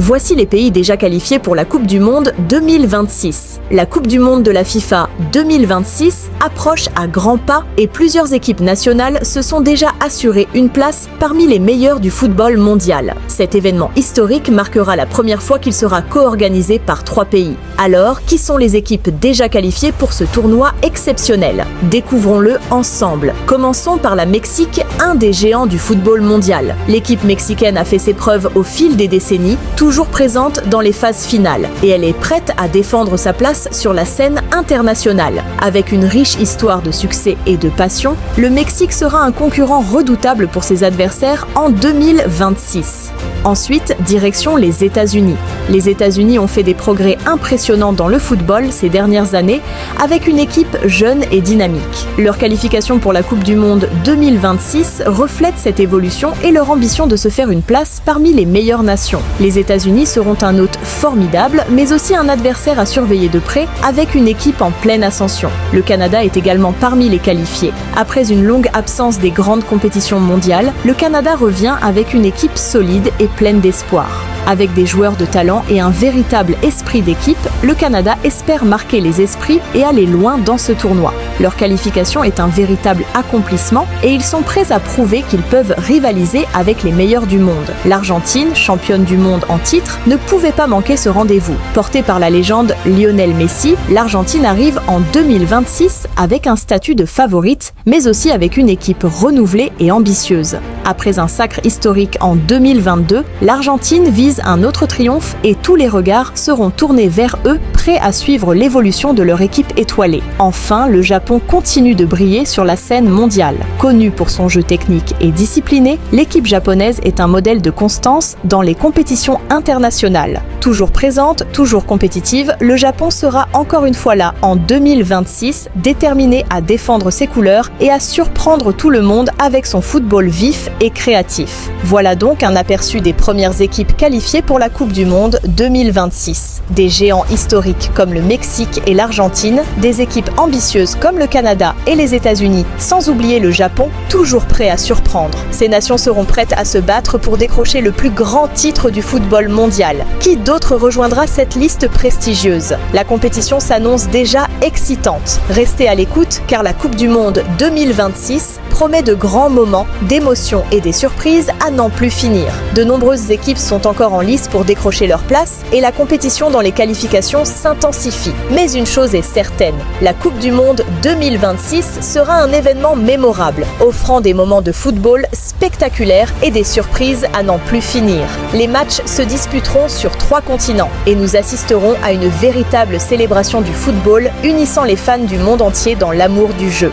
Voici les pays déjà qualifiés pour la Coupe du Monde 2026. La Coupe du Monde de la FIFA 2026 approche à grands pas et plusieurs équipes nationales se sont déjà assurées une place parmi les meilleures du football mondial. Cet événement historique marquera la première fois qu'il sera co-organisé par 3 pays. Alors, qui sont les équipes déjà qualifiées pour ce tournoi exceptionnel? Découvrons-le ensemble. Commençons par la Mexique, un des géants du football mondial. L'équipe mexicaine a fait ses preuves au fil des décennies, toujours présente dans les phases finales, et elle est prête à défendre sa place sur la scène internationale. Avec une riche histoire de succès et de passion, le Mexique sera un concurrent redoutable pour ses adversaires en 2026. Ensuite, direction les États-Unis. Les États-Unis ont fait des progrès impressionnants dans le football ces dernières années avec une équipe jeune et dynamique. Leur qualification pour la Coupe du Monde 2026 reflète cette évolution et leur ambition de se faire une place parmi les meilleures nations. Les États-Unis seront un hôte formidable, mais aussi un adversaire à surveiller de près avec une équipe en pleine ascension. Le Canada est également parmi les qualifiés. Après une longue absence des grandes compétitions mondiales, le Canada revient avec une équipe solide et pleine d'espoir. Avec des joueurs de talent et un véritable esprit d'équipe, le Canada espère marquer les esprits et aller loin dans ce tournoi. Leur qualification est un véritable accomplissement et ils sont prêts à prouver qu'ils peuvent rivaliser avec les meilleurs du monde. L'Argentine, championne du monde en titre, ne pouvait pas manquer ce rendez-vous. Portée par la légende Lionel Messi, l'Argentine arrive en 2026 avec un statut de favorite, mais aussi avec une équipe renouvelée et ambitieuse. Après un sacre historique en 2022, l'Argentine vise un autre triomphe et tous les regards seront tournés vers eux, prêts à suivre l'évolution de leur équipe étoilée. Enfin, le Japon continue de briller sur la scène mondiale. Connue pour son jeu technique et discipliné, l'équipe japonaise est un modèle de constance dans les compétitions internationales. Toujours présente, toujours compétitive, le Japon sera encore une fois là en 2026, déterminé à défendre ses couleurs et à surprendre tout le monde avec son football vif et créatif. Voilà donc un aperçu des premières équipes qualifiées pour la Coupe du Monde 2026. Des géants historiques comme le Mexique et l'Argentine, des équipes ambitieuses comme le Canada et les États-Unis, sans oublier le Japon, toujours prêt à surprendre. Ces nations seront prêtes à se battre pour décrocher le plus grand titre du football mondial. Qui d'autre rejoindra cette liste prestigieuse? La compétition s'annonce déjà excitante. Restez à l'écoute car la Coupe du Monde 2026 promet de grands moments, d'émotions et des surprises à n'en plus finir. De nombreuses équipes sont encore en lice pour décrocher leur place et la compétition dans les qualifications s'intensifie. Mais une chose est certaine, la Coupe du Monde 2026 sera un événement mémorable, offrant des moments de football spectaculaires et des surprises à n'en plus finir. Les matchs se disputeront sur 3 continents et nous assisterons à une véritable célébration du football unissant les fans du monde entier dans l'amour du jeu.